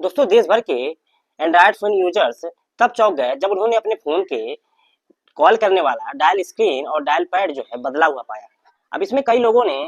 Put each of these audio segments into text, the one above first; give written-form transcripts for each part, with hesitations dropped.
दोस्तों देश भर के एंड्रॉयड फोन यूजर्स तब चौंक गए जब उन्होंने अपने फोन के कॉल करने वाला डायल स्क्रीन और डायल पैड जो है बदला हुआ पाया। अब इसमें कई लोगों ने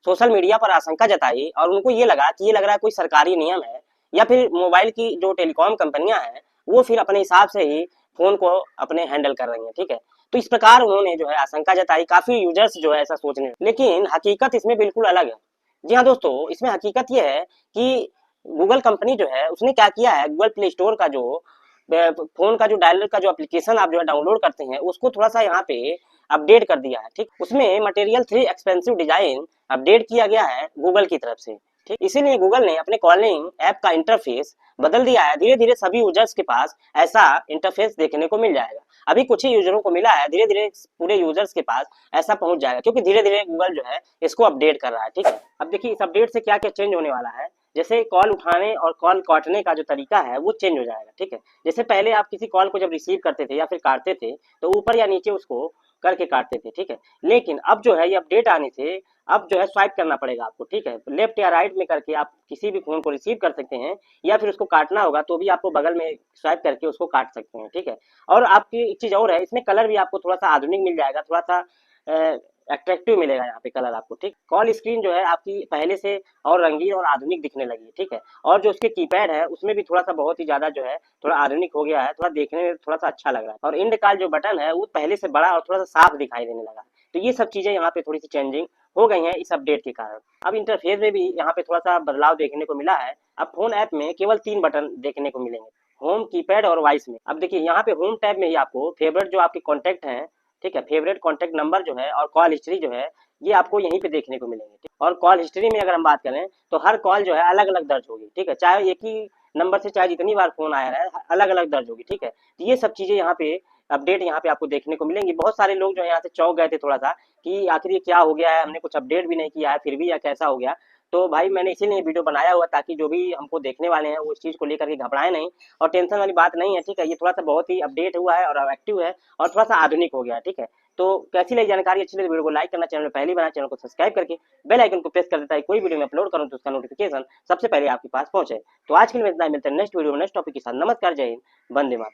सोशल मीडिया पर आशंका जताई और उनको ये लगा कि ये लग रहा है कोई सरकारी नियम है या फिर मोबाइल की जो टेलीकॉम कंपनियां हैं वो फिर अपने हिसाब से ही फोन को अपने हैंडल कर रही हैं। ठीक है, तो इस प्रकार उन्होंने जो है आशंका जताई, काफी यूजर्स जो है ऐसा सोचने लगे। लेकिन हकीकत इसमें बिल्कुल अलग है। जी हाँ दोस्तों, इसमें हकीकत ये है कि गूगल कंपनी जो है उसने क्या किया है, गूगल प्ले स्टोर का जो फोन का जो डायलर का जो एप्लीकेशन आप जो है डाउनलोड करते हैं उसको थोड़ा सा यहाँ पे अपडेट कर दिया है। ठीक, उसमें मटेरियल 3 एक्सपेंसिव डिजाइन अपडेट किया गया है गूगल की तरफ से। ठीक, इसीलिए गूगल ने अपने कॉलिंग ऐप का इंटरफेस बदल दिया है। धीरे धीरे सभी यूजर्स के पास ऐसा इंटरफेस देखने को मिल जाएगा। अभी कुछ ही यूजरों को मिला है, धीरे धीरे पूरे यूजर्स के पास ऐसा पहुंच जाएगा, क्योंकि धीरे धीरे गूगल जो है इसको अपडेट कर रहा है। ठीक है, अब देखिए इस अपडेट से क्या क्या चेंज होने वाला है। जैसे कॉल उठाने और कॉल काटने का जो तरीका है वो चेंज हो जाएगा। ठीक है, जैसे पहले आप किसी कॉल को जब रिसीव करते थे या फिर काटते थे तो ऊपर या नीचे उसको करके काटते थे। ठीक है, लेकिन अब जो है ये अपडेट आने से अब जो है स्वाइप करना पड़ेगा आपको। ठीक है, लेफ्ट या राइट में करके आप किसी भी फोन को रिसीव कर सकते हैं, या फिर उसको काटना होगा तो भी आपको बगल में स्वाइप करके उसको काट सकते हैं। ठीक है, और आपकी एक चीज और है, इसमें कलर भी आपको थोड़ा सा आधुनिक मिल जाएगा, थोड़ा सा अट्रैक्टिव मिलेगा यहाँ पे कलर आपको। ठीक, कॉल स्क्रीन जो है आपकी पहले से और रंगीन और आधुनिक दिखने लगी है। ठीक है, और जो उसके कीपैड है उसमें भी थोड़ा सा बहुत ही ज्यादा जो है थोड़ा आधुनिक हो गया है, थोड़ा देखने में थोड़ा सा अच्छा लग रहा है, और इंड कॉल जो बटन है वो पहले से बड़ा और थोड़ा सा साफ दिखाई देने लगा है। तो ये सब चीजें यहाँ पे थोड़ी सी चेंजिंग हो गई हैं इस अपडेट के कारण। अब इंटरफेस में भी यहाँ पे थोड़ा सा बदलाव देखने को मिला है। अब फोन ऐप में केवल 3 बटन देखने को मिलेंगे, होम, कीपैड और वॉइस में। अब देखिए यहाँ पे होम टैब में ही आपको फेवरेट जो आपके कॉन्टैक्ट हैं, ठीक है, फेवरेट कॉन्टैक्ट नंबर जो है और कॉल हिस्ट्री जो है ये आपको यहीं पे देखने को मिलेंगे। ठीक? और कॉल हिस्ट्री में अगर हम बात करें तो हर कॉल जो है अलग अलग दर्ज होगी। ठीक है, चाहे एक ही नंबर से चाहे जितनी बार फोन आया है अलग अलग दर्ज होगी। ठीक है, तो ये सब चीजें यहाँ पे अपडेट यहाँ पे आपको देखने को मिलेंगी। बहुत सारे लोग जो है यहाँ से चौंक गए थे थोड़ा सा कि आखिर ये क्या हो गया है, हमने कुछ अपडेट भी नहीं किया है फिर भी यह कैसा हो गया। तो भाई मैंने इसीलिए वीडियो बनाया हुआ ताकि जो भी हमको देखने वाले हैं वो इस चीज को लेकर के घबराए नहीं, और टेंशन वाली बात नहीं है। ठीक है, ये थोड़ा सा बहुत ही अपडेट हुआ है और एक्टिव है और थोड़ा सा आधुनिक हो गया है। ठीक है, तो कैसी लगी जानकारी, अच्छी लगी वीडियो को लाइक करना, चैनल में पहली बार चैनल को सब्सक्राइब करके बेल आइकन को प्रेस कर देता है, कोई वीडियो में अपलोड करूं तो उसका नोटिफिकेशन सबसे पहले आपके पास पहुंचे। तो आज के लिए इतना ही, मिलते हैं नेक्स्ट वीडियो में नेक्स्ट टॉपिक के साथ। नमस्कार, जय हिंद, वंदे मातरम।